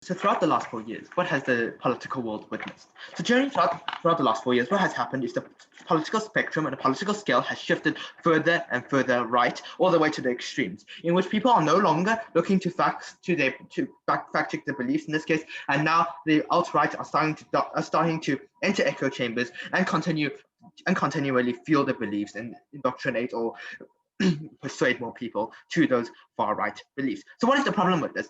So throughout the last 4 years, what has the political world witnessed? So generally throughout the last 4 years, what has happened is the political spectrum and the political scale has shifted further and further right, all the way to the extremes, in which people are no longer looking to fact check their beliefs in this case, and now the alt-right are starting to enter echo chambers and continually fuel their beliefs and indoctrinate or persuade more people to those far right beliefs. So what is the problem with this?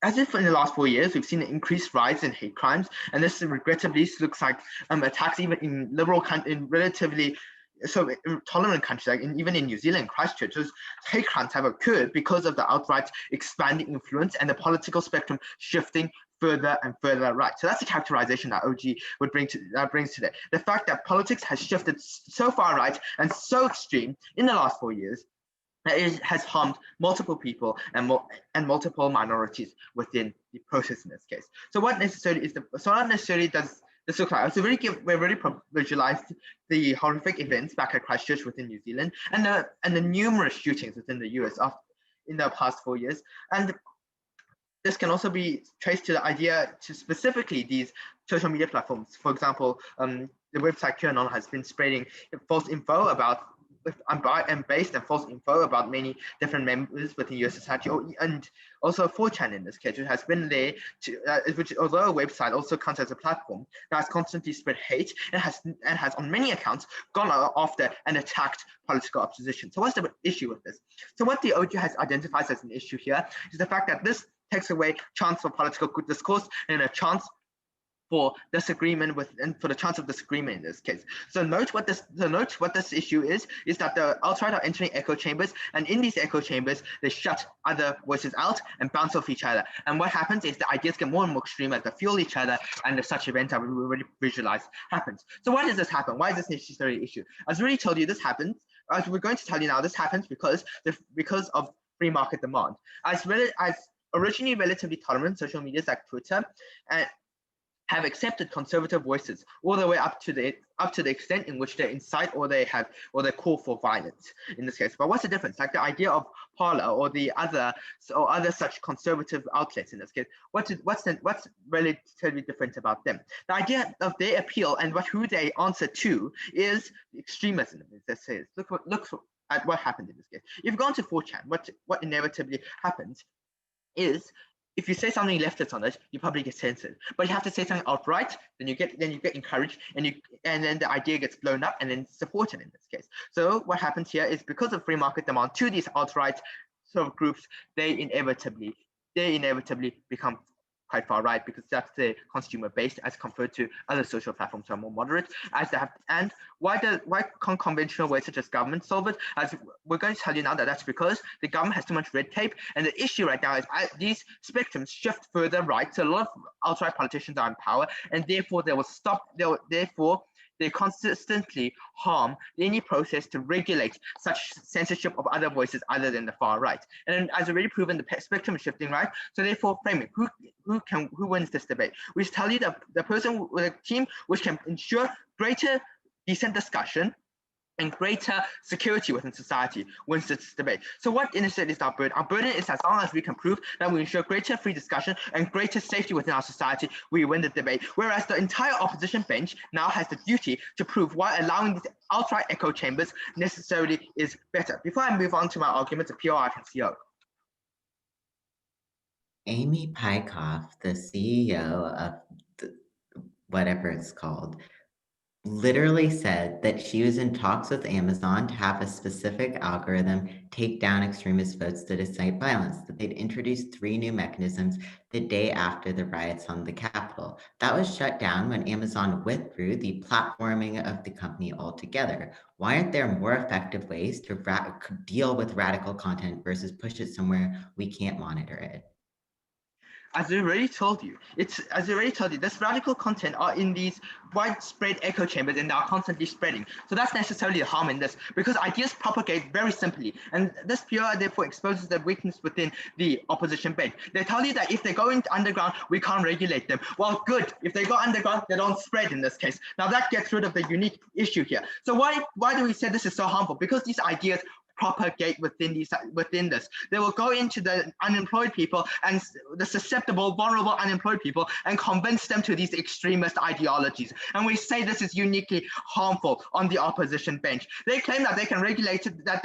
As if in the last 4 years, we've seen an increased rise in hate crimes, and this regrettably looks like attacks even in in relatively tolerant countries, like even in New Zealand, Christchurch, those hate crimes have occurred because of the outright expanding influence and the political spectrum shifting further and further right. So that's the characterization that OG brings today. The fact that politics has shifted so far right and so extreme in the last 4 years that it has harmed multiple people and multiple minorities within the process in this case. So what necessarily does this look like? So we've already visualized the horrific events back at Christchurch within New Zealand and the numerous shootings within the US in the past 4 years. And this can also be traced to the idea to specifically these social media platforms. For example, the website QAnon has been spreading false info about based and false info about many different members within US society, and also 4chan in this case, which has been there which although a website also counts as a platform that has constantly spread hate and has on many accounts gone after and attacked political opposition. So what's the issue with this? So what the OG has identified as an issue here is the fact that this takes away chance for political good discourse and a chance for disagreement and for the chance of disagreement in this case. So note what this issue is that the alt-right are entering echo chambers, and in these echo chambers they shut other voices out and bounce off each other. And what happens is the ideas get more and more extreme as they fuel each other, and such events that we already visualized happens. So why does this happen? Why is this necessary issue? As I already told you, this happens. As we're going to tell you now, this happens because of free market demand. As originally relatively tolerant social medias like Twitter and have accepted conservative voices all the way up to the extent in which they incite or they call for violence in this case. But what's the difference? Like the idea of Parler or other such conservative outlets in this case, what's relatively different about them? The idea of their appeal and who they answer to is extremism. This says look at what happened in this case. If you go onto 4chan, what inevitably happens is if you say something leftist on it, you probably get censored. But you have to say something outright, then you get encouraged, and then the idea gets blown up and then supported in this case. So what happens here is because of free market demand to these alt-right sort of groups, they inevitably become quite far right because that's their consumer base as compared to other social platforms that are more moderate. And why can't conventional ways such as government solve it? As we're going to tell you now that's because the government has too much red tape, and the issue right now is these spectrums shift further right. So a lot of alt-right politicians are in power, and therefore they consistently harm any process to regulate such censorship of other voices other than the far right. And as already proven, the spectrum is shifting right. So therefore, framing who wins this debate? We tell you that the person with a team which can ensure greater decent discussion and greater security within society wins this debate. So what instead is our burden? Our burden is as long as we can prove that we ensure greater free discussion and greater safety within our society, we win the debate. Whereas the entire opposition bench now has the duty to prove why allowing these outright echo chambers necessarily is better. Before I move on to my arguments of POR and CO. Amy Pykoff, the CEO of whatever it's called, literally said that she was in talks with Amazon to have a specific algorithm take down extremist votes that incite violence, that they'd introduced 3 new mechanisms the day after the riots on the Capitol. That was shut down when Amazon withdrew the platforming of the company altogether. Why aren't there more effective ways to deal with radical content versus push it somewhere we can't monitor it? As I already told you, this radical content are in these widespread echo chambers and they are constantly spreading. So that's necessarily the harm in this, because ideas propagate very simply. And this PR therefore exposes the weakness within the opposition bench. They tell you that if they go into underground, we can't regulate them. Well, good. If they go underground, they don't spread in this case. Now that gets rid of the unique issue here. So why do we say this is so harmful? Because these ideas propagate within this. They will go into the unemployed people and the susceptible, vulnerable unemployed people and convince them to these extremist ideologies. And we say this is uniquely harmful on the opposition bench. They claim that they can regulate it, that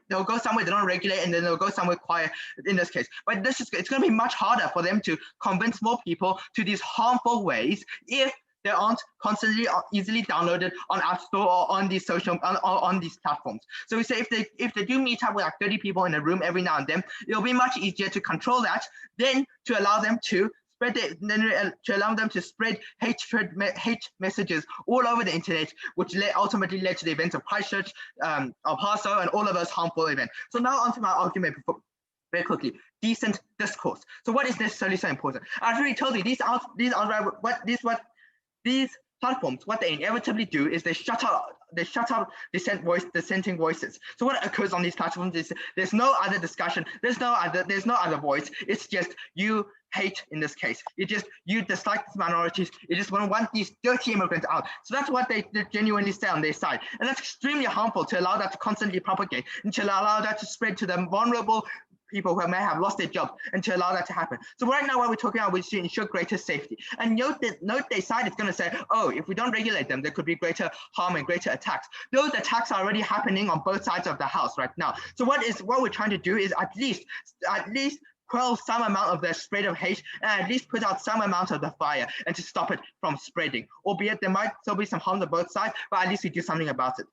they'll go somewhere they don't regulate, and then they'll go somewhere quiet in this case. But it's going to be much harder for them to convince more people to these harmful ways if they aren't constantly easily downloaded on App Store or on these on these platforms. So we say if they do meet up with like 30 people in a room every now and then, it'll be much easier to control that than to allow them to spread hate messages all over the internet, which ultimately led to the events of Christchurch, El Paso, and all of those harmful events. So now onto my argument very quickly. Decent discourse. So what is necessarily so important? I've already told you these platforms, what they inevitably do is they shut up dissenting voices. So what occurs on these platforms is there's no other discussion, there's no other voice. It's just you hate in this case. You dislike these minorities. You just want these dirty immigrants out. So that's what they genuinely say on their side. And that's extremely harmful to allow that to constantly propagate and to allow that to spread to the vulnerable people who may have lost their jobs, and to allow that to happen. So right now what we're talking about, we should ensure greater safety. And note their side is going to say, oh, if we don't regulate them, there could be greater harm and greater attacks. Those attacks are already happening on both sides of the house right now. So what we're trying to do is at least quell some amount of the spread of hate, and at least put out some amount of the fire, and to stop it from spreading. Albeit there might still be some harm on both sides, but at least we do something about it.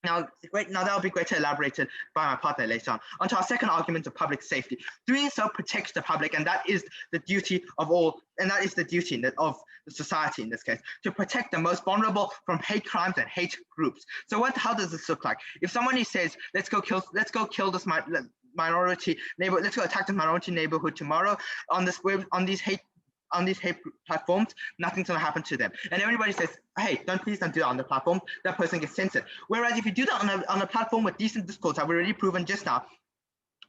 Now that'll be greatly elaborated by my partner later on. Onto our second argument of public safety. Doing so protects the public, and that is the duty of all, and that is the duty of the society in this case, to protect the most vulnerable from hate crimes and hate groups. So how does this look like? If somebody says, let's go kill this minority neighbor, let's go attack the minority neighborhood tomorrow on these hate platforms, nothing's going to happen to them. And everybody says, hey, please don't do that on the platform. That person gets censored. Whereas if you do that on a platform with decent discourse, I've already proven just now,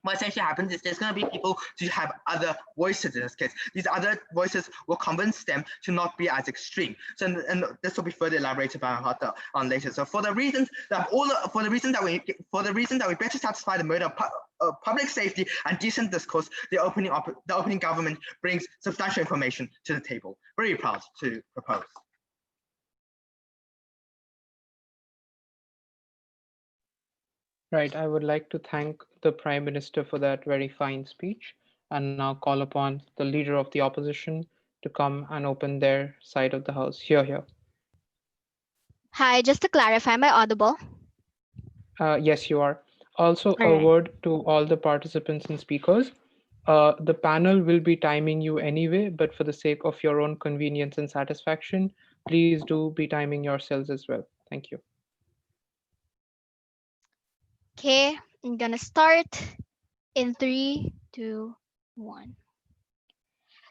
what essentially happens is there's going to be people who have other voices in this case. These other voices will convince them to not be as extreme. So, and this will be further elaborated by Mahata on later. So for the reason that we better satisfy the mode of public safety and decent discourse, the opening government brings substantial information to the table. Very proud to propose. Right, I would like to thank the Prime Minister for that very fine speech, and now call upon the leader of the opposition to come and open their side of the house. Here. Hi, just to clarify, am I audible? Yes, you are. Also, All right. a word to all the participants and speakers. The panel will be timing you anyway, but for the sake of your own convenience and satisfaction, please do be timing yourselves as well. Thank you. Okay, I'm gonna start in 3, 2, 1.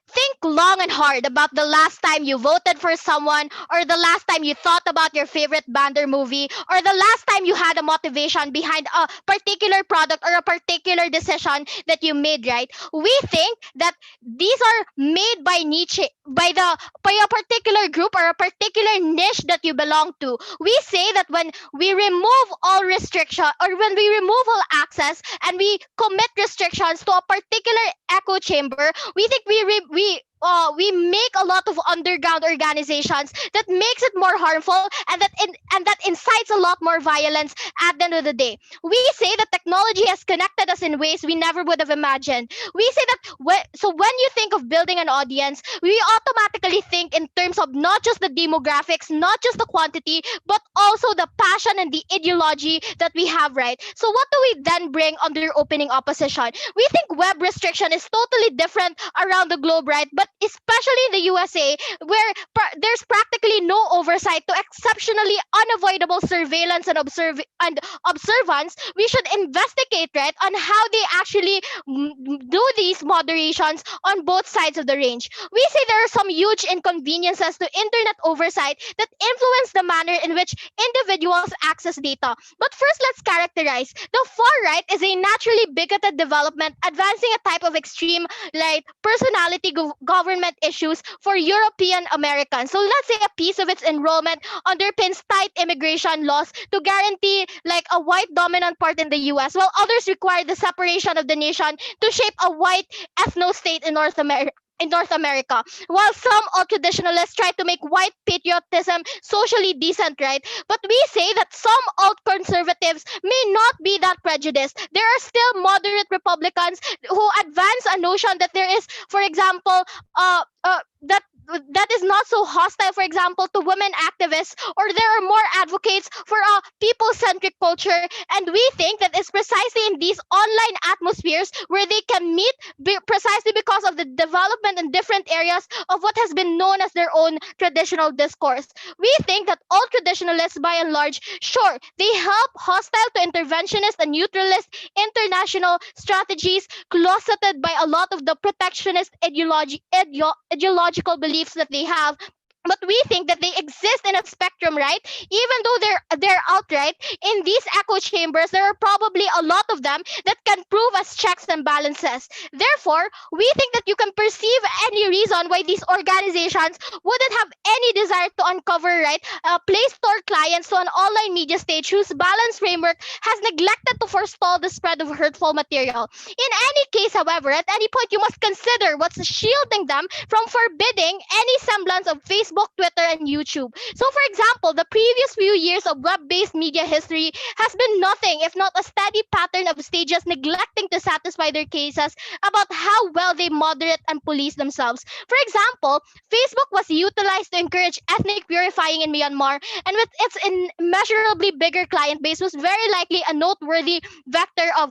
Think long and hard about the last time you voted for someone, or the last time you thought about your favorite band or movie, or the last time you had a motivation behind a particular product or a particular decision that you made, right? We think that these are made by niche, by a particular group or a particular niche that you belong to. We say that when we remove all restriction, or when we remove all access, and we commit restrictions to a particular echo chamber, we think we make a lot of underground organizations that makes it more harmful, and that incites a lot more violence at the end of the day. We say that technology has connected us in ways we never would have imagined. We say that when you think of building an audience, we automatically think in terms of not just the demographics, not just the quantity, but also the passion and the ideology that we have, right? So what do we then bring under opening opposition? We think web restriction is totally different around the globe, right? But especially in the USA, where there's practically no oversight to exceptionally unavoidable surveillance and observance, we should investigate, right, on how they actually do these moderations on both sides of the range. We say there are some huge inconveniences to internet oversight that influence the manner in which individuals access data. But first, let's characterize. The far right is a naturally bigoted development advancing a type of extreme, like personality government issues for European Americans. So let's say a piece of its enrollment underpins tight immigration laws to guarantee like a white dominant part in the US, while others require the separation of the nation to shape a white ethno state in North America. In North America, while some alt-traditionalists try to make white patriotism socially decent, right? But we say that some alt-conservatives may not be that prejudiced. There are still moderate Republicans who advance a notion that there is, for example, that is not so hostile, for example, to women activists, or there are more advocates for a people-centric culture. And we think that it's precisely in these online atmospheres where they can meet precisely because of the development in different areas of what has been known as their own traditional discourse. We think that all traditionalists, by and large, sure, they help hostile to interventionist and neutralist international strategies closeted by a lot of the protectionist ideological beliefs that they have. But we think that they exist in a spectrum, right? Even though they're outright in these echo chambers, there are probably a lot of them that can prove as checks and balances. Therefore, we think that you can perceive any reason why these organizations wouldn't have any desire to uncover, right, Play Store clients to an online media stage whose balance framework has neglected to forestall the spread of hurtful material. In any case, however, at any point you must consider what's shielding them from forbidding any semblance of Facebook, Twitter, and YouTube. So, for example, the previous few years of web-based media history has been nothing if not a steady pattern of stages neglecting to satisfy their cases about how well they moderate and police themselves. For example, Facebook was utilized to encourage ethnic purifying in Myanmar, and with its immeasurably bigger client base, was very likely a noteworthy vector of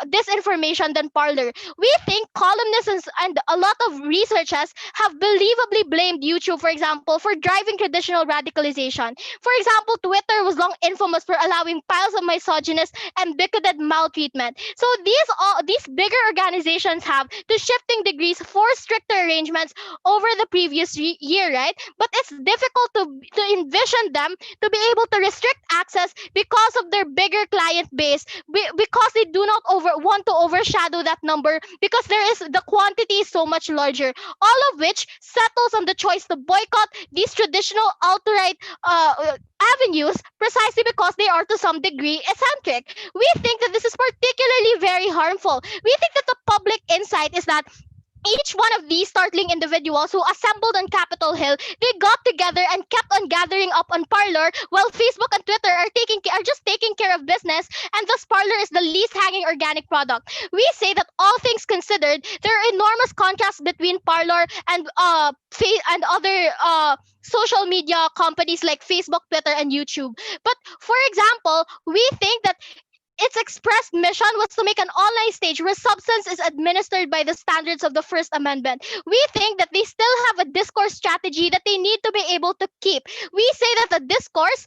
disinformation than Parler. We think columnists and a lot of researchers have believably blamed YouTube, for example, for driving traditional radicalization. For example, Twitter was long infamous for allowing piles of misogynist and bigoted maltreatment. So these bigger organizations have, to shifting degrees, forced stricter arrangements over the previous year, right? But it's difficult to envision them to be able to restrict access because of their bigger client base, because they do not want to overshadow that number, because the quantity is so much larger. All of which settles on the choice to boycott these traditional alt-right avenues precisely because they are to some degree eccentric. We think that this is particularly very harmful. We think that the public insight is that each one of these startling individuals who assembled on Capitol Hill, they got together and kept on gathering up on Parler, while Facebook and Twitter are just taking care of business, and thus Parler is the least hanging organic product. We say that all things considered, there are enormous contrasts between Parler and other social media companies like Facebook, Twitter, and YouTube. But for example, we think that its expressed mission was to make an online stage where substance is administered by the standards of the First Amendment. We think that they still have a discourse strategy that they need to be able to keep. We say that the discourse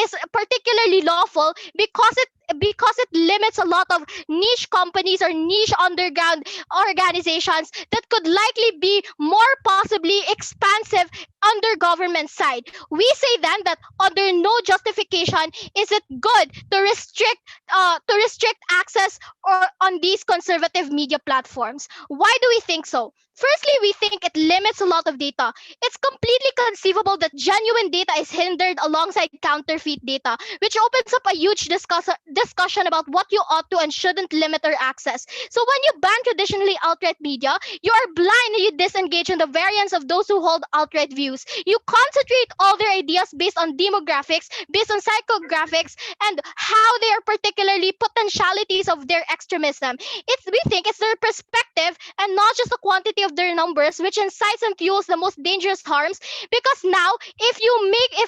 is particularly lawful because it limits a lot of niche companies or niche underground organizations that could likely be more possibly expansive under government side. We say then that under no justification is it good to restrict access or on these conservative media platforms. Why do we think so? Firstly, we think it limits a lot of data. It's completely conceivable that genuine data is hindered alongside counterfeit data, which opens up a huge discussion about what you ought to and shouldn't limit or access. So when you ban traditionally alt-right media, you are blind and you disengage in the variance of those who hold alt-right views. You concentrate all their ideas based on demographics, based on psychographics, and how they are particularly potentialities of their extremism. We think it's their perspective and not just the quantity of their numbers which incites and fuels the most dangerous harms, because now if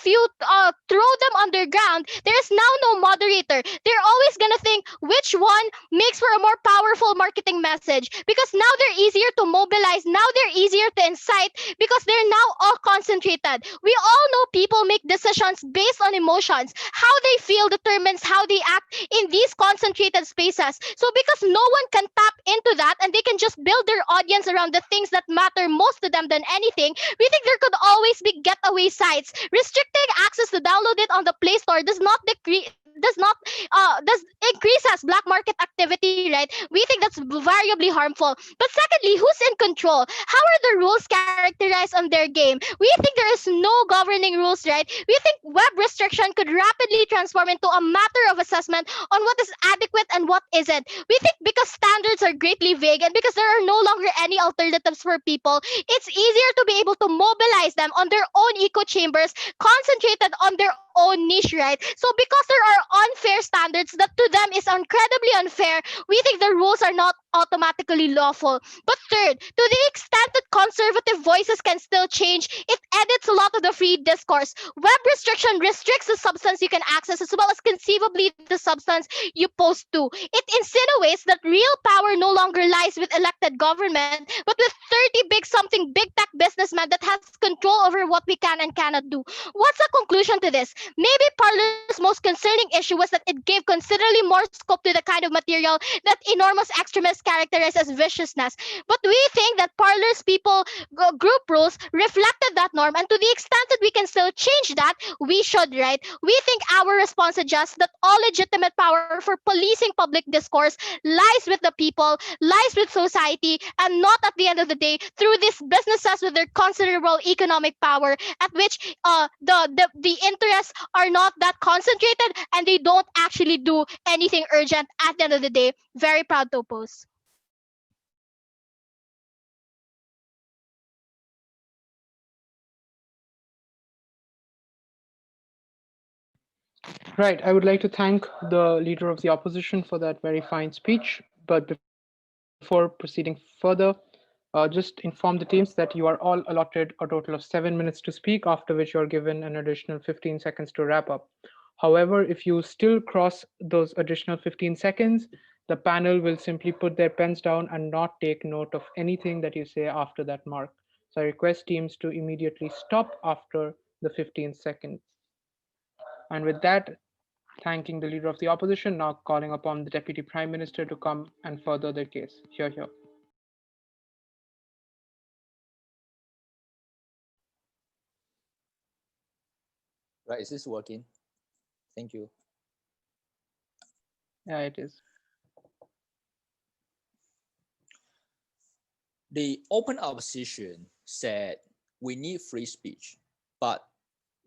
you throw them underground, there is now no moderator. They're always gonna think which one makes for a more powerful marketing message, because now they're easier to mobilize, now they're easier to incite, because they're now all concentrated. We all know people make decisions based on emotions. How they feel determines how they act in these concentrated spaces. So because no one can tap into that and they can just build their audience around the things that matter most to them than anything, we think there could always be getaway sites. Restricting access to download it on the Play Store does increases black market activity, right? We think that's variably harmful. But secondly, who's in control? How are the rules characterized rise on their game. We think there is no governing rules, right? We think web restriction could rapidly transform into a matter of assessment on what is adequate and what isn't. We think because standards are greatly vague and because there are no longer any alternatives for people, it's easier to be able to mobilize them on their own echo chambers, concentrated on their own niche, right? So because there are unfair standards that to them is incredibly unfair, we think the rules are not automatically lawful. But third, to the extent that conservative voices can still change, it edits a lot of the free discourse. Web restriction restricts the substance you can access as well as conceivably the substance you post to. It insinuates that real power no longer lies with elected government, but with 30 big something big tech businessmen that has control over what we can and cannot do. What's the conclusion to this? Maybe Parler's most concerning issue was that it gave considerably more scope to the kind of material that enormous extremists characterize as viciousness. But we think that Parler's people group rules reflected that norm, and to the extent that we can still change that, we should, right? We think our response suggests that all legitimate power for policing public discourse lies with the people, lies with society, and not at the end of the day through these businesses with their considerable economic power, at which the interests are not that concentrated and they don't actually do anything urgent at the end of the day. Very proud to oppose. Right. I would like to thank the leader of the opposition for that very fine speech. But before proceeding further, just inform the teams that you are all allotted a total of 7 minutes to speak, after which you're given an additional 15 seconds to wrap up. However, if you still cross those additional 15 seconds, the panel will simply put their pens down and not take note of anything that you say after that mark. So I request teams to immediately stop after the 15 seconds. And with that, thanking the leader of the opposition, now calling upon the Deputy Prime Minister to come and further their case. Hear, hear. Right, is this working? Thank you. Yeah, it is. The open opposition said we need free speech, but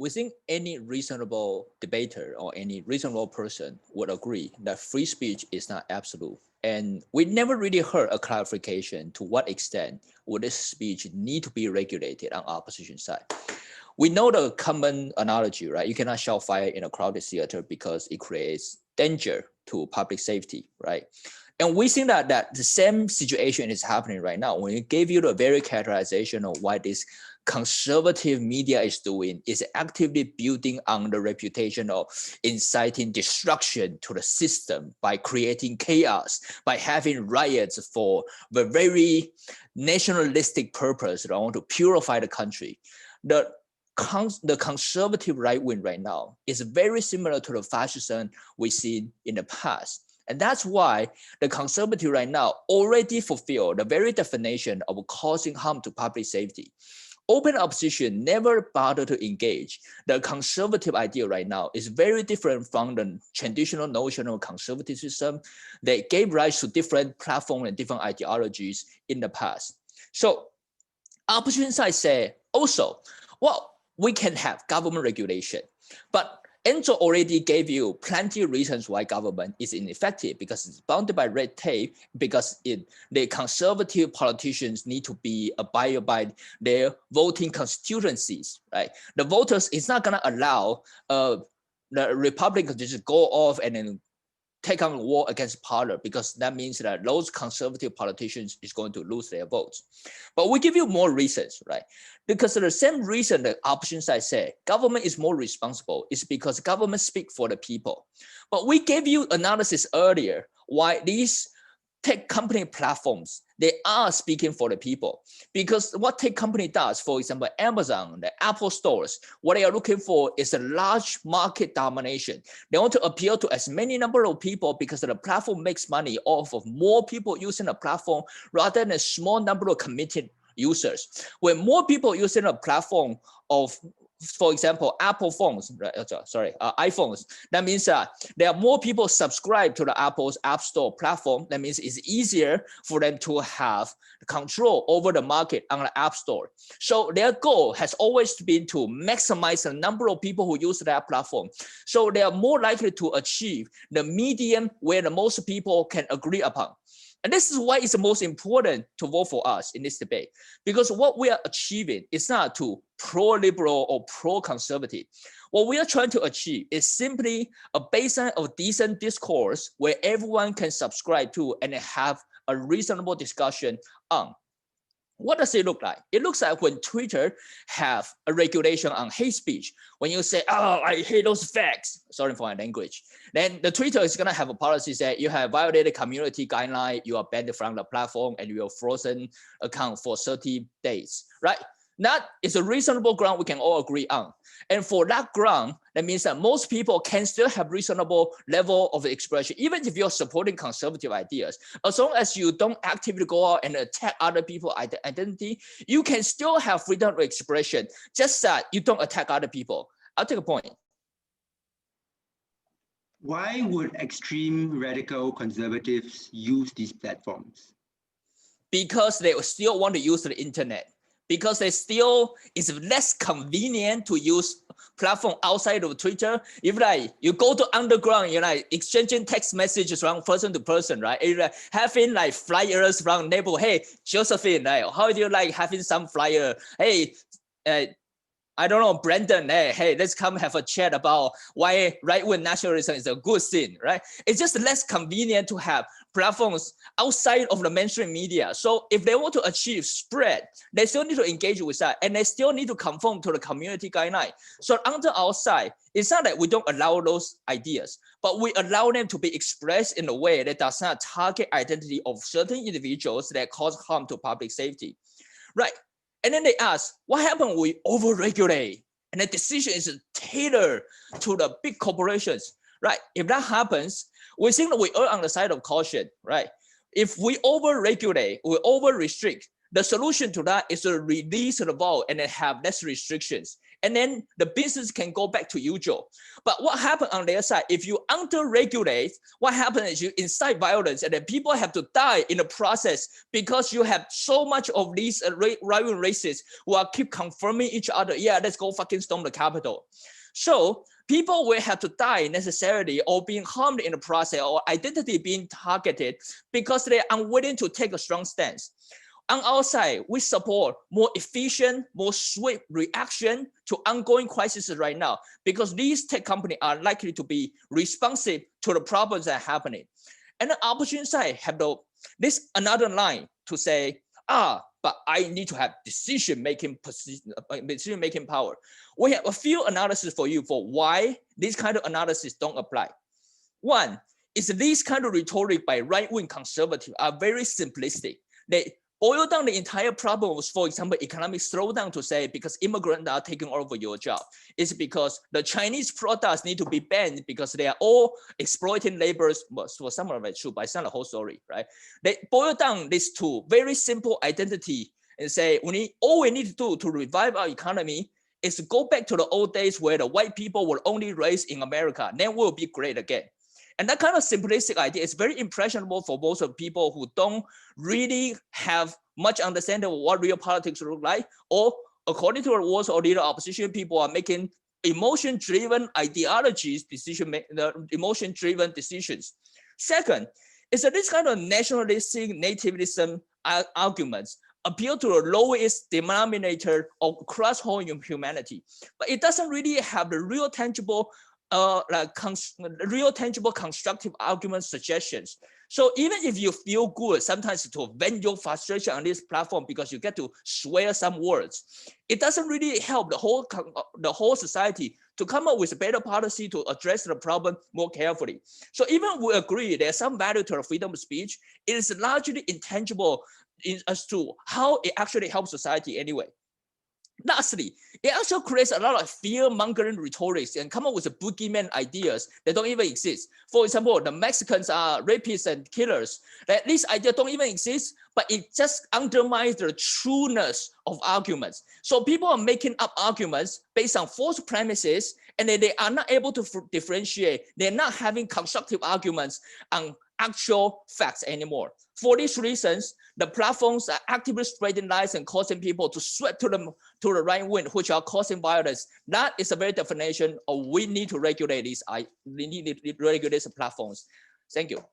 we think any reasonable debater or any reasonable person would agree that free speech is not absolute. And we never really heard a clarification to what extent would this speech need to be regulated on opposition side. We know the common analogy, right? You cannot shout fire in a crowded theater because it creates danger to public safety, right? And we think that the same situation is happening right now. When we gave you the very characterization of why this conservative media is doing, is actively building on the reputation of inciting destruction to the system by creating chaos, by having riots for the very nationalistic purpose that want to purify the country. The conservative right wing right now is very similar to the fascism we've seen in the past. And that's why the conservative right now already fulfill the very definition of causing harm to public safety. Open opposition never bothered to engage. The conservative idea right now is very different from the traditional notion of conservatism that gave rise to different platforms and different ideologies in the past. So opposition side say also, well, we can have government regulation, but Enzo already gave you plenty of reasons why government is ineffective, because it's bounded by red tape, because the conservative politicians need to be abided by their voting constituencies, right? The voters is not gonna allow the Republicans to just go off and then take on a war against Parler, because that means that those conservative politicians is going to lose their votes. But we give you more reasons, right? Because of the same reason the opposition side say government is more responsible is because government speak for the people. But we gave you analysis earlier why these tech company platforms, they are speaking for the people. Because what tech company does, for example, Amazon, the Apple stores, what they are looking for is a large market domination. They want to appeal to as many number of people because the platform makes money off of more people using the platform rather than a small number of committed users. When more people using a platform of for example, Apple phones, iPhones. That means there are more people subscribe to the Apple's App Store platform. That means it's easier for them to have control over the market on the App Store. So their goal has always been to maximize the number of people who use that platform. So they are more likely to achieve the medium where the most people can agree upon. And this is why it's the most important to vote for us in this debate, because what we are achieving is not to pro-liberal or pro-conservative. What we are trying to achieve is simply a baseline of decent discourse where everyone can subscribe to and have a reasonable discussion on. What does it look like? It looks like when Twitter have a regulation on hate speech. When you say, oh, I hate those facts, sorry for my language, then the Twitter is gonna have a policy that you have violated community guideline, you are banned from the platform, and you are frozen account for 30 days, right? That is a reasonable ground we can all agree on. And for that ground, that means that most people can still have reasonable level of expression, even if you're supporting conservative ideas. As long as you don't actively go out and attack other people's identity, you can still have freedom of expression, just that you don't attack other people. I'll take a point. Why would extreme radical conservatives use these platforms? Because they still want to use the internet. Because it's less convenient to use platform outside of Twitter. If like you go to underground, you're like exchanging text messages from person to person, right? Like having like flyers from neighbor. Hey, Josephine, like, how do you like having some flyer? Hey, I don't know, Brandon, hey, let's come have a chat about why right-wing nationalism is a good thing, right? It's just less convenient to have platforms outside of the mainstream media. So if they want to achieve spread, they still need to engage with that, and they still need to conform to the community guideline. So under our side, it's not that we don't allow those ideas, but we allow them to be expressed in a way that does not target identity of certain individuals that cause harm to public safety, right? And then they ask, what happens when we overregulate? And the decision is tailored to the big corporations, right? If that happens, we think that we are on the side of caution, right? If we overregulate, we over-restrict, the solution to that is to release the valve and then have less restrictions. And then the business can go back to usual. But what happened on their side, if you under-regulate, what happens is you incite violence and then people have to die in the process because you have so much of these right-wing racists who are keep confirming each other, yeah, let's go fucking storm the Capitol. So people will have to die necessarily or being harmed in the process or identity being targeted because they're unwilling to take a strong stance. On our side, we support more efficient, more swift reaction to ongoing crises right now because these tech companies are likely to be responsive to the problems that are happening. And the opposition side have this another line to say, but I need to have decision-making power. We have a few analyses for you for why this kind of analysis don't apply. One is these kind of rhetoric by right-wing conservatives are very simplistic. They boil down the entire problem was, for example, economic slowdown to say because immigrants are taking over your job. It's because the Chinese products need to be banned because they are all exploiting laborers. Well, for some of it, true, but it's not the whole story, right? They boil down this to very simple identity and say, all we need to do to revive our economy is to go back to the old days where the white people were only raised in America. Then we'll be great again. And that kind of simplistic idea is very impressionable for most of people who don't really have much understanding of what real politics look like, or according to the words of leader opposition, people are making emotion-driven ideologies, emotion-driven decisions. Second, is that this kind of nationalistic nativism arguments appeal to the lowest denominator of across whole humanity, but it doesn't really have the real tangible constructive argument suggestions. So even if you feel good sometimes to vent your frustration on this platform because you get to swear some words, it doesn't really help the whole society to come up with a better policy to address the problem more carefully. So even we agree there's some value to the freedom of speech, it is largely intangible as to how it actually helps society anyway. Lastly, it also creates a lot of fear-mongering rhetorics and come up with boogeyman ideas that don't even exist. For example, the Mexicans are rapists and killers. That these ideas don't even exist, but it just undermines the trueness of arguments. So people are making up arguments based on false premises, and they are not able to differentiate. They're not having constructive arguments on actual facts anymore. For these reasons, the platforms are actively spreading lies and causing people to sweat to the right wind, which are causing violence. That is a very definition of we need to regulate these. We need to regulate these platforms. Thank you.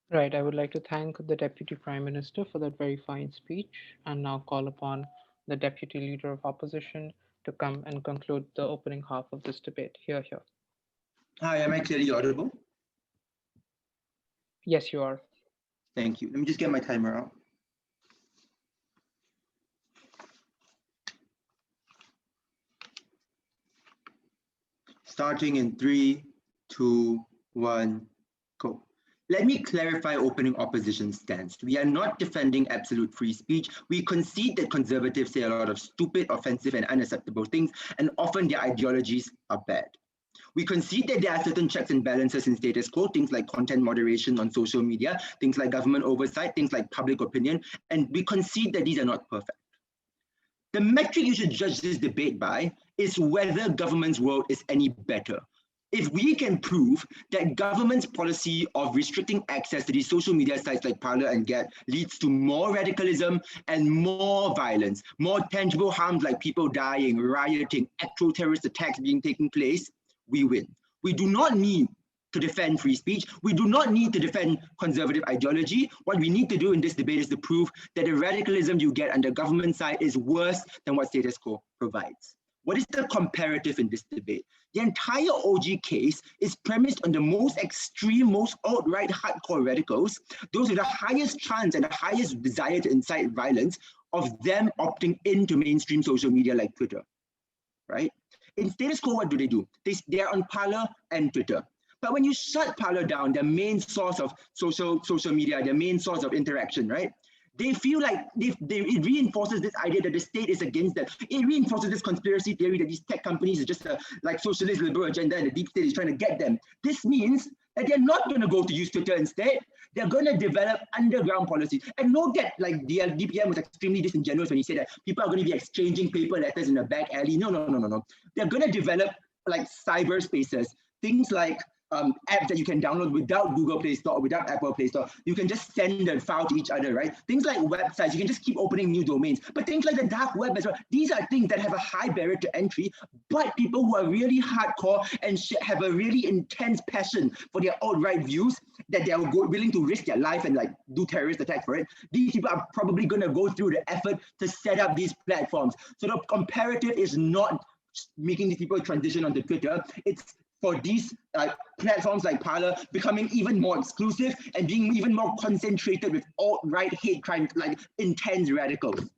Right, I would like to thank the Deputy Prime Minister for that very fine speech, and now call upon the Deputy Leader of Opposition to come and conclude the opening half of this debate. Here. Hi, am I clearly audible? Yes, you are. Thank you. Let me just get my timer out. Starting in 3, 2, 1, go. Let me clarify opening opposition's stance. We are not defending absolute free speech. We concede that conservatives say a lot of stupid, offensive, and unacceptable things, and often their ideologies are bad. We concede that there are certain checks and balances in status quo, things like content moderation on social media, things like government oversight, things like public opinion, and we concede that these are not perfect. The metric you should judge this debate by is whether government's world is any better. If we can prove that government's policy of restricting access to these social media sites like Parler and Gab leads to more radicalism and more violence, more tangible harms like people dying, rioting, actual terrorist attacks taking place, we win. We do not need to defend free speech. We do not need to defend conservative ideology. What we need to do in this debate is to prove that the radicalism you get under government side is worse than what status quo provides. What is the comparative in this debate? The entire OG case is premised on the most extreme, most outright hardcore radicals, those with the highest chance and the highest desire to incite violence, of them opting into mainstream social media like Twitter, right? In status quo, what do? They're on Parler and Twitter. But when you shut Parler down, their main source of social media, their main source of interaction, right? They feel like it reinforces this idea that the state is against them. It reinforces this conspiracy theory that these tech companies are just a socialist liberal agenda and the deep state is trying to get them. This means that they're not going to go to use Twitter instead. They're going to develop underground policies. And note that like DPM was extremely disingenuous when he said that people are going to be exchanging paper letters in a back alley. No. They're going to develop like cyber spaces, things like apps that you can download without Google Play Store or without Apple Play Store. You can just send a file to each other, right? Things like websites, you can just keep opening new domains. But things like the dark web as well, these are things that have a high barrier to entry, but people who are really hardcore and have a really intense passion for their outright views, that they are willing to risk their life and like do terrorist attacks for it, these people are probably going to go through the effort to set up these platforms. So the comparative is not making these people transition onto Twitter. It's for these platforms like Parler becoming even more exclusive and being even more concentrated with alt-right hate crime, like intense radicals.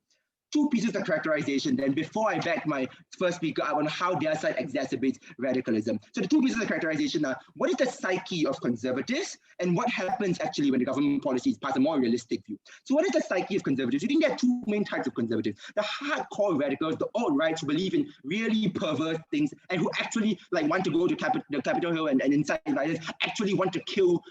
Two pieces of characterization then before I back my first speaker up on how their side exacerbates radicalism. So the two pieces of characterization are, what is the psyche of conservatives and what happens actually when the government policies pass a more realistic view? So what is the psyche of conservatives? We think there are two main types of conservatives. The hardcore radicals, the alt-rights who believe in really perverse things and who actually like want to go to Capitol Hill and incite violence, actually want to kill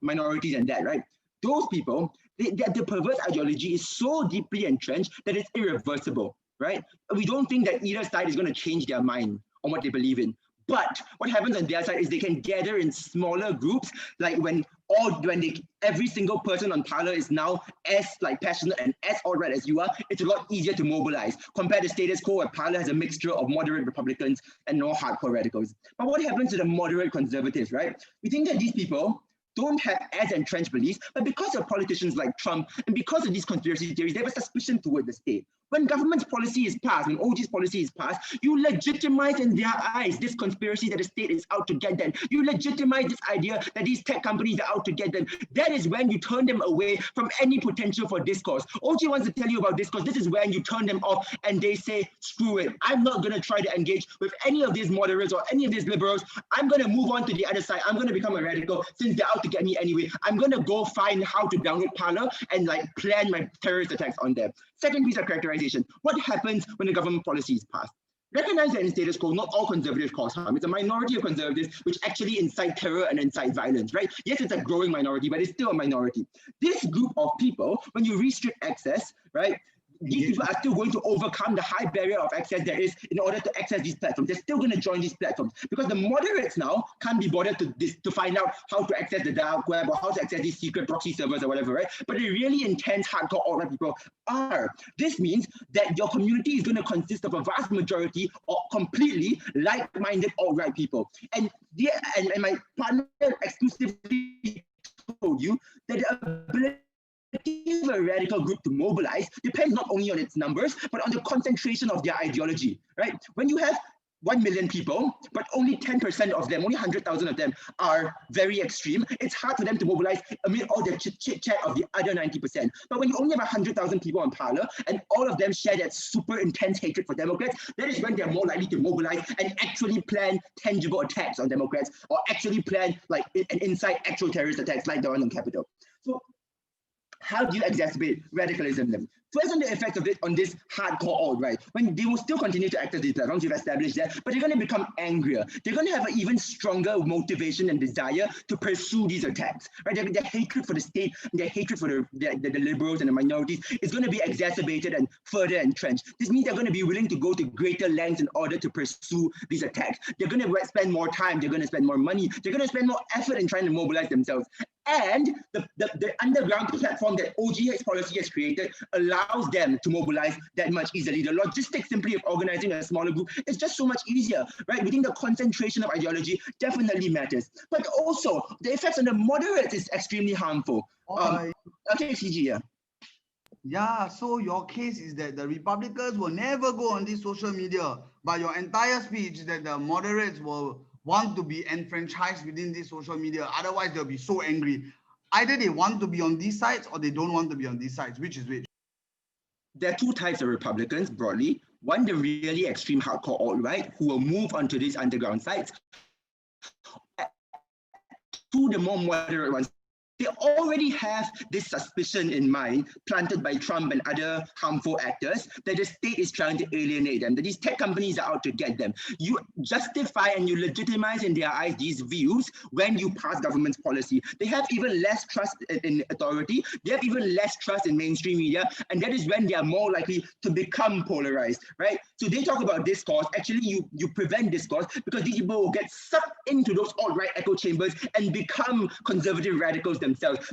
minorities and that, right? Those people, the perverse ideology is so deeply entrenched that it's irreversible, right? We don't think that either side is going to change their mind on what they believe in. But what happens on their side is they can gather in smaller groups, like when every single person on Parler is now as like passionate and as alt-right as you are, it's a lot easier to mobilize compared to status quo where Parler has a mixture of moderate Republicans and more hardcore radicals. But what happens to the moderate conservatives, right? We think that these people don't have as entrenched beliefs, but because of politicians like Trump and because of these conspiracy theories, they have a suspicion toward the state. When government's policy is passed, when OG's policy is passed, you legitimize in their eyes this conspiracy that the state is out to get them. You legitimize this idea that these tech companies are out to get them. That is when you turn them away from any potential for discourse. OG wants to tell you about discourse. This is when you turn them off and they say, screw it. I'm not going to try to engage with any of these moderates or any of these liberals. I'm going to move on to the other side. I'm going to become a radical since they're out to get me anyway. I'm going to go find how to download Parler and like plan my terrorist attacks on them. Second piece of characterization, what happens when the government policy is passed? Recognize that in status quo, not all conservatives cause harm. It's a minority of conservatives which actually incite terror and incite violence, right? Yes, it's a growing minority, but it's still a minority. This group of people, when you restrict access, right, these people are still going to overcome the high barrier of access there is in order to access these platforms. They're still going to join these platforms because the moderates now can't be bothered to find out how to access the dark web or how to access these secret proxy servers or whatever, right? But the really intense, hardcore alt-right people are. This means that your community is going to consist of a vast majority of completely like-minded alt-right people. And my partner exclusively told you that the ability of a radical group to mobilize depends not only on its numbers, but on the concentration of their ideology, right? When you have 1 million people, but only 10% of them, only 100,000 of them are very extreme, it's hard for them to mobilize amid all the chit-chat of the other 90%. But when you only have 100,000 people on Parler, and all of them share that super intense hatred for Democrats, that is when they're more likely to mobilize and actually plan tangible attacks on Democrats, or actually plan like and incite actual terrorist attacks like the one on Capitol. So how do you exacerbate radicalism then? First, on the effect of it on this hardcore alt-right, when they will still continue to access these platforms, you've established that, but they're going to become angrier. They're going to have an even stronger motivation and desire to pursue these attacks, right? Their hatred for the state, their hatred for the liberals and the minorities is going to be exacerbated and further entrenched. This means they're going to be willing to go to greater lengths in order to pursue these attacks. They're going to spend more time, they're going to spend more money, they're going to spend more effort in trying to mobilize themselves. And the underground platform that OG's policy has created allows them to mobilize that much easily. The logistics simply of organizing a smaller group is just so much easier, right? We think the concentration of ideology definitely matters. But also, the effects on the moderates is extremely harmful. Okay, CG, yeah. Yeah, so your case is that the Republicans will never go on this social media, but your entire speech is that the moderates will want to be enfranchised within this social media. Otherwise, they'll be so angry. Either they want to be on these sides or they don't want to be on these sides. Which is which? There are two types of Republicans broadly. One, the really extreme hardcore alt-right who will move onto these underground sites. Two, the more moderate ones. They already have this suspicion in mind, planted by Trump and other harmful actors, that the state is trying to alienate them, that these tech companies are out to get them. You justify and you legitimize in their eyes these views when you pass government's policy. They have even less trust in authority, they have even less trust in mainstream media, and that is when they are more likely to become polarized, right? So they talk about discourse. Actually, you prevent discourse because these people will get sucked into those alt-right echo chambers and become conservative radicals themselves.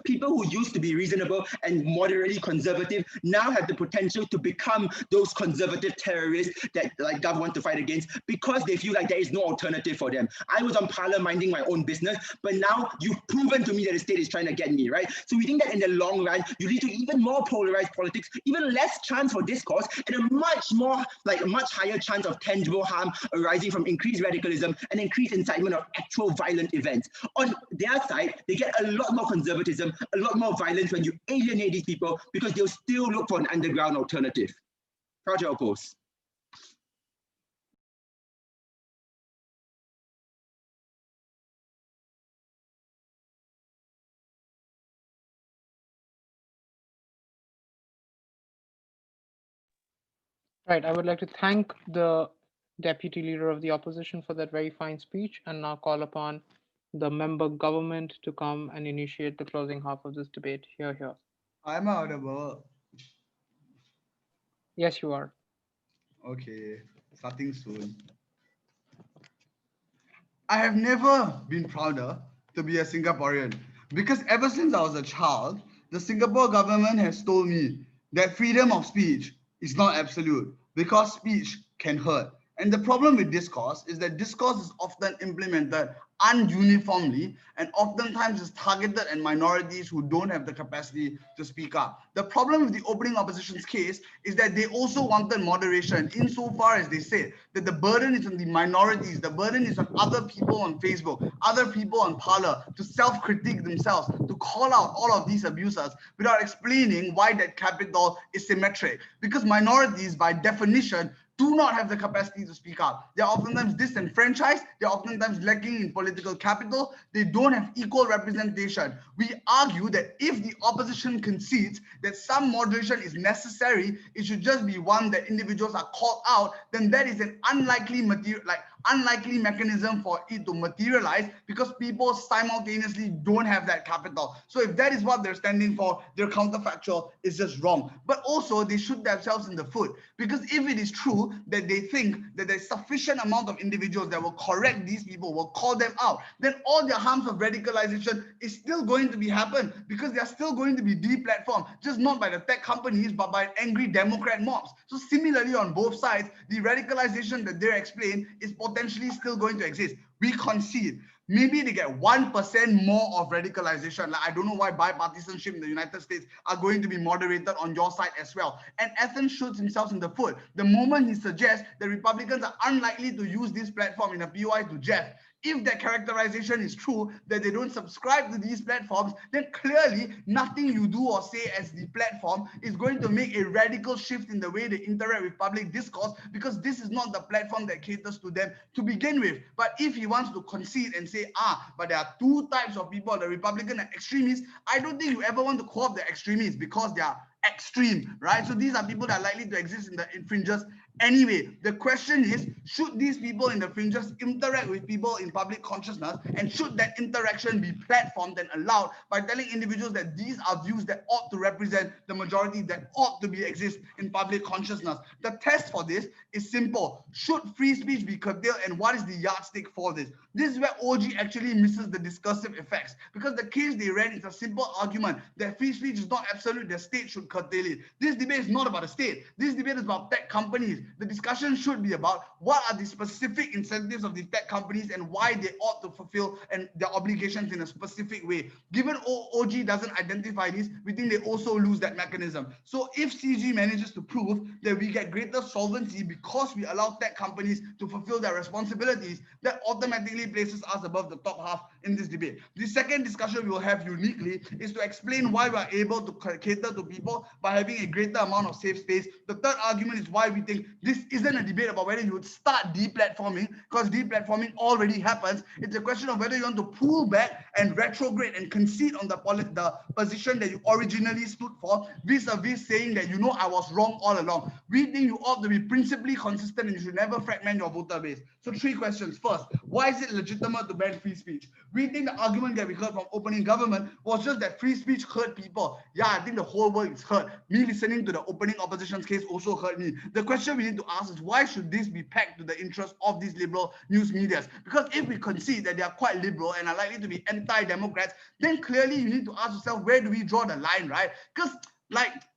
People who used to be reasonable and moderately conservative now have the potential to become those conservative terrorists that like Gov wants to fight against because they feel like there is no alternative for them. I was on Parler minding my own business, but now you've proven to me that the state is trying to get me, right? So we think that in the long run, you lead to even more polarized politics, even less chance for discourse, and a much higher chance of tangible harm arising from increased radicalism and increased incitement of actual violent events. On their side, they get a lot more conservatism, a lot more violence when you alienate these people because they'll still look for an underground alternative. Proud to oppose. Right. I would like to thank the Deputy Leader of the Opposition for that very fine speech, and now call upon the member government to come and initiate the closing half of this debate. Here. I'm audible. Yes, you are. Okay, starting soon. I have never been prouder to be a Singaporean because ever since I was a child, the Singapore government has told me that freedom of speech is not absolute because speech can hurt. And the problem with discourse is that discourse is often implemented ununiformly and oftentimes is targeted at minorities who don't have the capacity to speak up. The problem with the opening opposition's case is that they also wanted moderation insofar as they said that the burden is on the minorities, the burden is on other people on Facebook, other people on Parler to self-critique themselves, to call out all of these abuses without explaining why that capital is symmetric. Because minorities, by definition, do not have the capacity to speak up. They're oftentimes disenfranchised. They're oftentimes lacking in political capital. They don't have equal representation. We argue that if the opposition concedes that some moderation is necessary, it should just be one that individuals are called out, then that is an unlikely mechanism for it to materialize because people simultaneously don't have that capital. So if that is what they're standing for, their counterfactual is just wrong. But also they shoot themselves in the foot, because if it is true that they think that there's sufficient amount of individuals that will correct these people, will call them out, then all their harms of radicalization is still going to be happen, because they are still going to be deplatformed, just not by the tech companies, but by angry Democrat mobs. So similarly, on both sides, the radicalization that they're explained is potentially still going to exist. We concede. Maybe they get 1% more of radicalization. Like, I don't know why bipartisanship in the United States are going to be moderated on your side as well. And Athens shoots himself in the foot the moment he suggests that Republicans are unlikely to use this platform in a POI to Jeff. If that characterization is true, that they don't subscribe to these platforms, then clearly nothing you do or say as the platform is going to make a radical shift in the way they interact with public discourse, because this is not the platform that caters to them to begin with. But if he wants to concede and say, but there are two types of people, the Republican and extremists, I don't think you ever want to co-opt the extremists because they are extreme, right? So these are people that are likely to exist in the fringes anyway. The question is, should these people in the fringes interact with people in public consciousness, and should that interaction be platformed and allowed by telling individuals that these are views that ought to represent the majority, that ought to exist in public consciousness? The test for this is simple. Should free speech be curtailed, and what is the yardstick for this? This is where OG actually misses the discursive effects, because the case they ran is a simple argument that free speech is not absolute, the state should curtail it. This debate is not about the state. This debate is about tech companies. The discussion should be about what are the specific incentives of the tech companies and why they ought to fulfill their obligations in a specific way. Given OG doesn't identify this, we think they also lose that mechanism. So if CG manages to prove that we get greater solvency because we allow tech companies to fulfill their responsibilities, that automatically places us above the top half in this debate. The second discussion we will have uniquely is to explain why we are able to cater to people by having a greater amount of safe space. The third argument is why we think this isn't a debate about whether you would start deplatforming, because deplatforming already happens. It's a question of whether you want to pull back and retrograde and concede on the position that you originally stood for, vis-a-vis saying that, I was wrong all along. We think you ought to be principally consistent and you should never fragment your voter base. So 3 questions. First, why is it legitimate to ban free speech? We think the argument that we heard from opening government was just that free speech hurt people. Yeah, I think the whole world is hurt. Me listening to the opening opposition's case also hurt me. The question we need to ask is, why should this be pegged to the interest of these liberal news medias? Because if we concede that they are quite liberal and are likely to be anti-democrats, then clearly you need to ask yourself, where do we draw the line, right? Because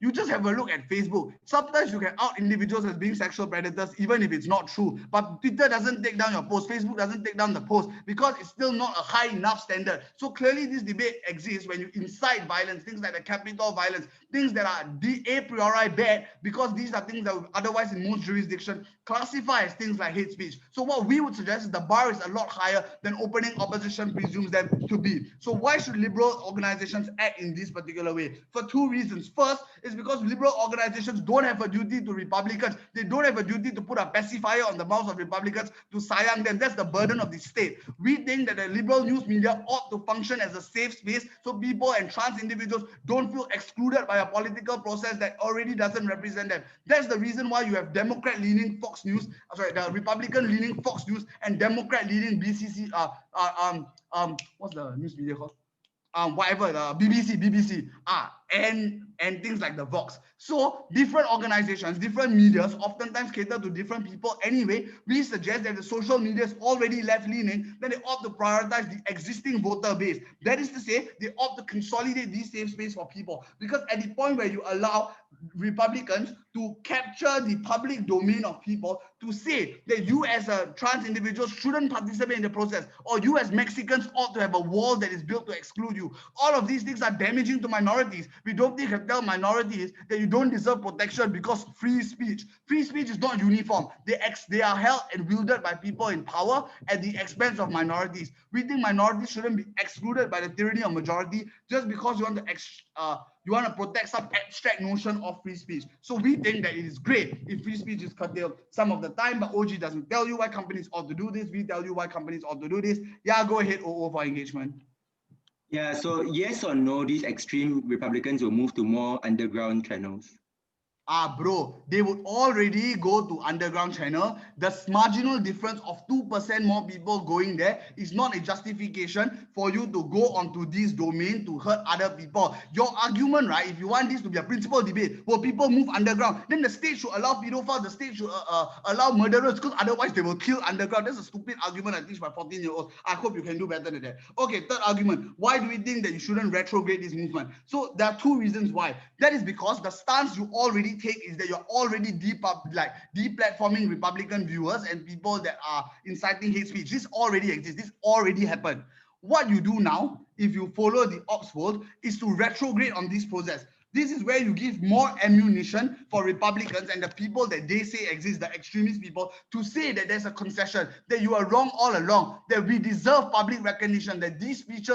you just have a look at Facebook. Sometimes you can out individuals as being sexual predators, even if it's not true. But Twitter doesn't take down your post. Facebook doesn't take down the post because it's still not a high enough standard. So clearly this debate exists when you incite violence, things like the Capitol violence, things that are a priori bad, because these are things that would otherwise in most jurisdictions classify as things like hate speech. So what we would suggest is the bar is a lot higher than opening opposition presumes them to be. So why should liberal organizations act in this particular way? For 2 reasons. First is because liberal organizations don't have a duty to Republicans. They don't have a duty to put a pacifier on the mouths of Republicans to silence them. That's the burden of the state. We think that the liberal news media ought to function as a safe space so people and trans individuals don't feel excluded by a political process that already doesn't represent them. That's the reason why you have Democrat-leaning Fox News, the Republican-leaning Fox News and Democrat-leaning BCC, what's the news media called? Whatever, the BBC, and things like the Vox. So different organizations, different medias oftentimes cater to different people anyway. We suggest that the social media is already left-leaning, then they ought to prioritize the existing voter base. That is to say, they ought to consolidate these safe space for people. Because at the point where you allow Republicans to capture the public domain of people to say that you as a trans individual shouldn't participate in the process, or you as Mexicans ought to have a wall that is built to exclude you. All of these things are damaging to minorities. We don't think can tell minorities that you don't deserve protection because free speech is not uniform. They are held and wielded by people in power at the expense of minorities. We think minorities shouldn't be excluded by the tyranny of majority just because you want to protect some abstract notion of free speech. So we think that it is great if free speech is curtailed some of the time, but OG doesn't tell you why companies ought to do this. We tell you why companies ought to do this. Yeah, go ahead, OO, for engagement. Yeah, so yes or no, these extreme Republicans will move to more underground channels? Bro, they would already go to underground channel. The marginal difference of 2% more people going there is not a justification for you to go onto this domain to hurt other people. Your argument, right, if you want this to be a principal debate, where people move underground, then the state should allow pedophiles, the state should allow murderers, because otherwise they will kill underground. That's a stupid argument I teach my 14-year-olds. I hope you can do better than that. Okay, third argument. Why do we think that you shouldn't retrograde this movement? So there are two reasons why. That is because the stance you already take is that you're already deplatforming Republican viewers and people that are inciting hate speech. This already exists. This already happened. What you do now, if you follow the ops world, is to retrograde on this process. This is where you give more ammunition for Republicans and the people that they say exist, the extremist people, to say that there's a concession, that you are wrong all along, that we deserve public recognition, that these speech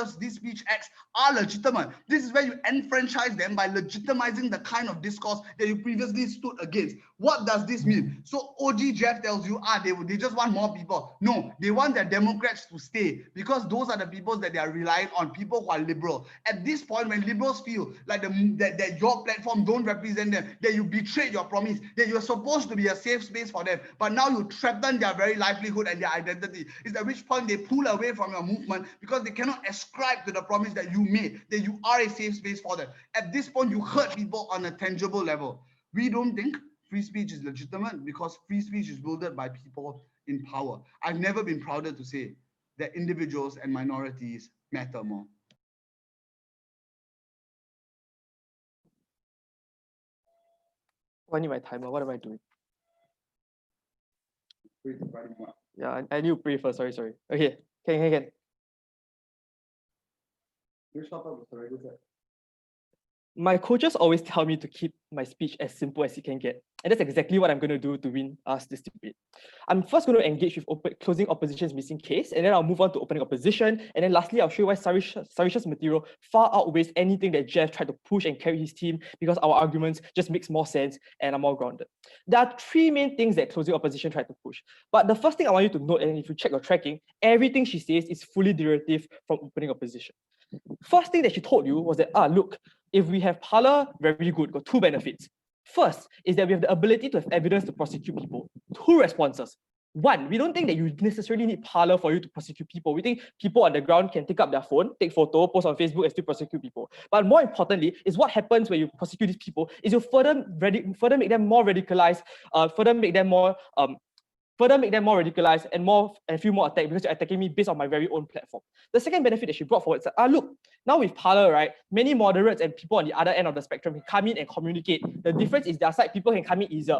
acts are legitimate. This is where you enfranchise them by legitimizing the kind of discourse that you previously stood against. What does this mean? So OG Jeff tells you, they just want more people. No, they want their Democrats to stay because those are the people that they are relying on, people who are liberal. At this point, when liberals feel like that your platform don't represent them, that you betrayed your promise, that you're supposed to be a safe space for them, but now you threaten their very livelihood and their identity, is at which point they pull away from your movement because they cannot ascribe to the promise that you made, that you are a safe space for them. At this point, you hurt people on a tangible level. We don't think free speech is legitimate because free speech is wielded by people in power. I've never been prouder to say that individuals and minorities matter more. I need my timer. What am I doing? Yeah, I need to pray first. Sorry. Okay, can. My coaches always tell me to keep my speech as simple as it can get. And that's exactly what I'm going to do to win us this debate. I'm first going to engage with closing opposition's missing case, and then I'll move on to opening opposition. And then lastly, I'll show you why Sarish's material far outweighs anything that Jeff tried to push and carry his team, because our arguments just makes more sense and are more grounded. There are three main things that closing opposition tried to push. But the first thing I want you to note, and if you check your tracking, everything she says is fully derivative from opening opposition. First thing that she told you was that, look, if we have Parler, very good, got two benefits. First is that we have the ability to have evidence to prosecute people. Two responses. One, we don't think that you necessarily need Parler for you to prosecute people. We think people on the ground can take up their phone, take photo, post on Facebook and still prosecute people. But more importantly, is what happens when you prosecute these people is you further make them more radicalized, further make them more radicalized and feel more attacked because you're attacking me based on my very own platform. The second benefit that she brought forward is that, look, now with Parler, right, many moderates and people on the other end of the spectrum can come in and communicate. The difference is their side people can come in easier.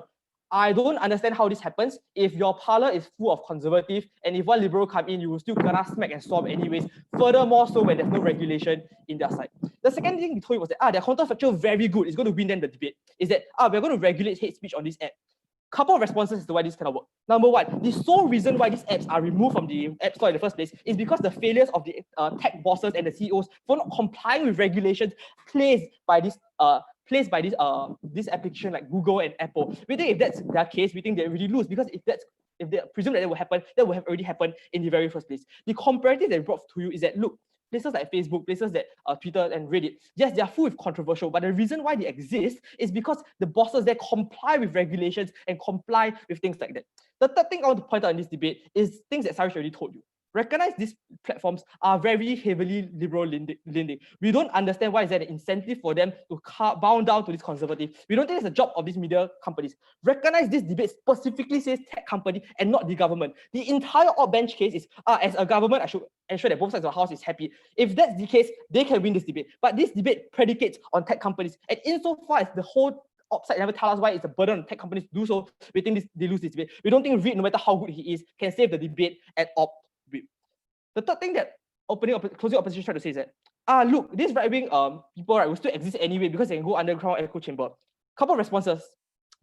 I don't understand how this happens. If your Parler is full of conservative and if one liberal come in, you will still gonna smack and storm anyways. Furthermore, so when there's no regulation in their side. The second thing we told you was that their counterfactual very good. It's going to win them the debate. Is that we're going to regulate hate speech on this app. Couple of responses as to why this cannot work. Number one, the sole reason why these apps are removed from the App Store in the first place is because the failures of the tech bosses and the CEOs for not complying with regulations placed by this application like Google and Apple. We think if that's their case, we think they really lose, because if they presume that will happen, that will have already happened in the very first place. The comparative that we brought to you is that, look, places like Facebook, places that Twitter and Reddit, yes, they are full of controversial, but the reason why they exist is because the bosses there comply with regulations and comply with things like that. The third thing I want to point out in this debate is things that Sarish already told you. Recognize these platforms are very heavily liberal leaning. We don't understand why is there an incentive for them to bow down to this conservative. We don't think it's a job of these media companies. Recognize this debate specifically says tech company and not the government. The entire op bench case is, as a government, I should ensure that both sides of the house is happy. If that's the case, they can win this debate. But this debate predicates on tech companies. And insofar as the whole Opsite never tell us why it's a burden on tech companies to do so. We think they lose this debate. We don't think Reed, no matter how good he is, can save the debate at Op-Read. The third thing that closing opposition try to say is that, look, these right-wing people will still exist anyway because they can go underground echo chamber. Couple of responses.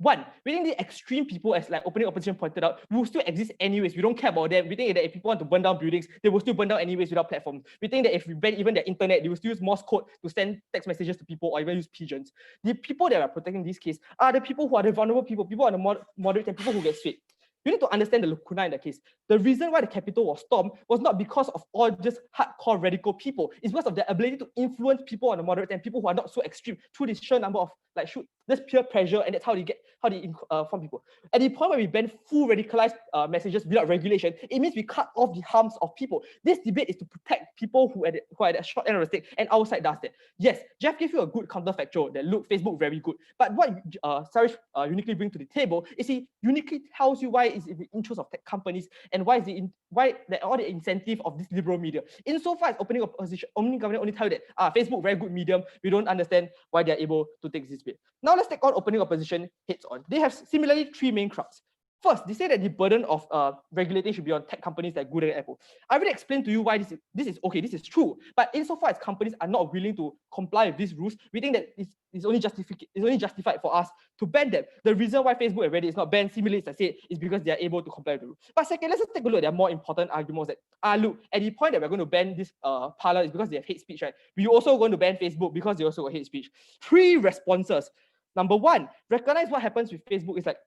One, we think the extreme people, as like opening opposition pointed out, will still exist anyways. We don't care about them. We think that if people want to burn down buildings, they will still burn down anyways without platforms. We think that if we ban even their internet, they will still use Morse code to send text messages to people or even use pigeons. The people that are protecting this case are the people who are the vulnerable people are the moderate and people who get swayed. You need to understand the lacuna in the case. The reason why the Capitol was stormed was not because of all just hardcore radical people. It's because of their ability to influence people on the moderate and people who are not so extreme through this sheer number of this peer pressure, and that's how they inform people. At the point where we ban full radicalized messages without regulation, it means we cut off the harms of people. This debate is to protect people who are at the short end of the stick, and our side does that. Yes, Jeff gave you a good counterfactual that look Facebook very good, but what Sarish uniquely brings to the table is he uniquely tells you why it's in the interest of tech companies and why all the incentive of this liberal media. Insofar as opening opposition, only government only tell you that Facebook very good medium, we don't understand why they're able to take this bit. Now let's take on opening opposition heads on. They have similarly three main crux. First, they say that the burden of regulating should be on tech companies like Google and Apple. I already explained to you why this is okay, this is true. But insofar as companies are not willing to comply with these rules, we think that it's only justified for us to ban them. The reason why Facebook and Reddit is not banned, similarly as I said, is because they are able to comply with the rule. But second, let's just take a look at their more important arguments that, look, at the point that we're going to ban this Parler is because they have hate speech, right? We're also going to ban Facebook because they also got hate speech. Three responses. Number one, recognize what happens with Facebook is like,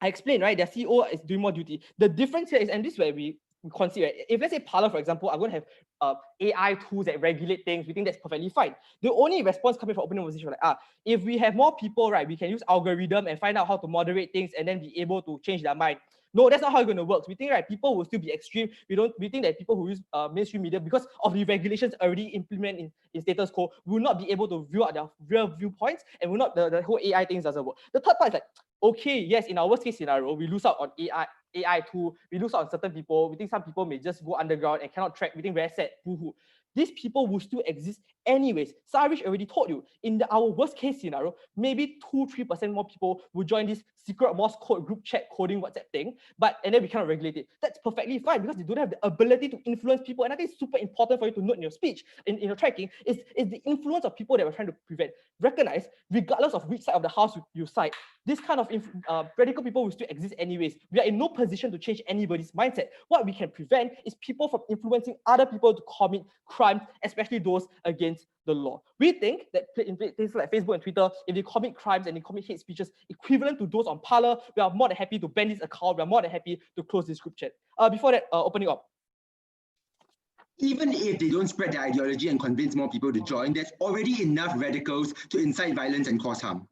I explained, right? Their CEO is doing more duty. The difference here is, and this is where we consider, right? If let's say Parler, for example, are going to have AI tools that regulate things, we think that's perfectly fine. The only response coming from opening opposition like, if we have more people, right, we can use algorithm and find out how to moderate things and then be able to change their mind. No, that's not how it's going to work. We think, right, people will still be extreme. We think that people who use mainstream media, because of the regulations already implemented in status quo, will not be able to view out their real viewpoints, and will not the whole AI things doesn't work. The third part is like, okay, yes, in our worst case scenario, we lose out on AI tool, we lose out on certain people. We think some people may just go underground and cannot track. We think very sad. Boo-hoo. These people will still exist anyways. Sarish already told you, in our worst case scenario, maybe 2-3% more people will join this secret Morse code group chat coding WhatsApp thing, and then we cannot regulate it. That's perfectly fine because they don't have the ability to influence people. And I think it's super important for you to note in your speech, in your tracking, is the influence of people that we're trying to prevent. Recognize, regardless of which side of the house you side, this kind of radical people will still exist anyways. We are in no position to change anybody's mindset. What we can prevent is people from influencing other people to commit crimes, especially those against the law. We think that in places like Facebook and Twitter, if they commit crimes and they commit hate speeches equivalent to those on Parler, we are more than happy to ban this account. We are more than happy to close this group chat. Before that, opening up. Even if they don't spread their ideology and convince more people to join, there's already enough radicals to incite violence and cause harm.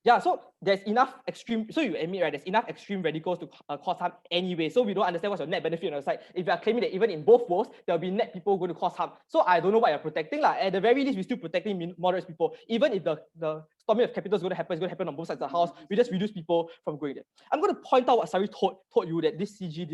Yeah, so there's enough extreme, so you admit, right, there's enough extreme radicals to cause harm anyway. So we don't understand what's your net benefit on your side. If you are claiming that even in both worlds, there'll be net people going to cause harm. So I don't know what you're protecting. At the very least, we're still protecting moderate people. Even if the storming of capital is going to happen, it's going to happen on both sides of the house. We just reduce people from going there. I'm going to point out what Sari told you that this CEO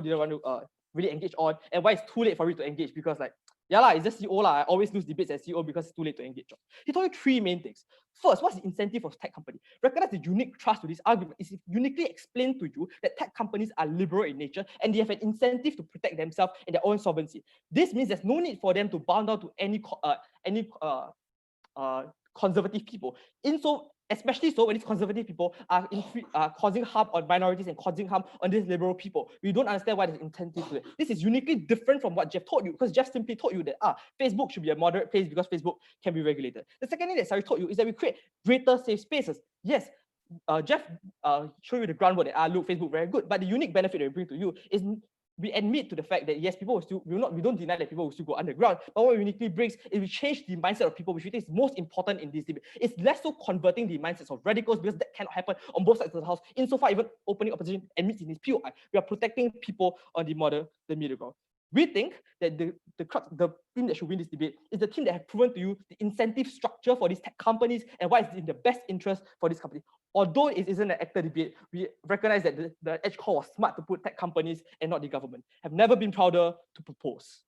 didn't want to really engage on, and why it's too late for you to engage, because it's just CEO I always lose debates as CEO because it's too late to engage on. He told you three main things. First, what's the incentive of tech company? Recognize the unique trust to this argument is uniquely explained to you that tech companies are liberal in nature and they have an incentive to protect themselves and their own sovereignty. This means there's no need for them to bow down to any conservative people. Especially so when these conservative people are causing harm on minorities and causing harm on these liberal people. We don't understand why there's incentive to it. This is uniquely different from what Jeff told you, because Jeff simply told you that Facebook should be a moderate place because Facebook can be regulated. The second thing that Sari told you is that we create greater safe spaces. Yes, Jeff showed you the groundwork that look, Facebook very good, but the unique benefit that we bring to you is we admit to the fact that yes, people will still, we don't deny that people will still go underground, but what we uniquely brings is we change the mindset of people, which we think is most important in this debate. It's less so converting the mindsets of radicals, because that cannot happen on both sides of the house. Insofar, even opening opposition admits in his POI, we are protecting people on the middle ground. We think that the team that should win this debate is the team that have proven to you the incentive structure for these tech companies and why it's in the best interest for this company. Although it isn't an actor debate, we recognize that the edge call was smart to put tech companies and not the government. Have never been prouder to propose.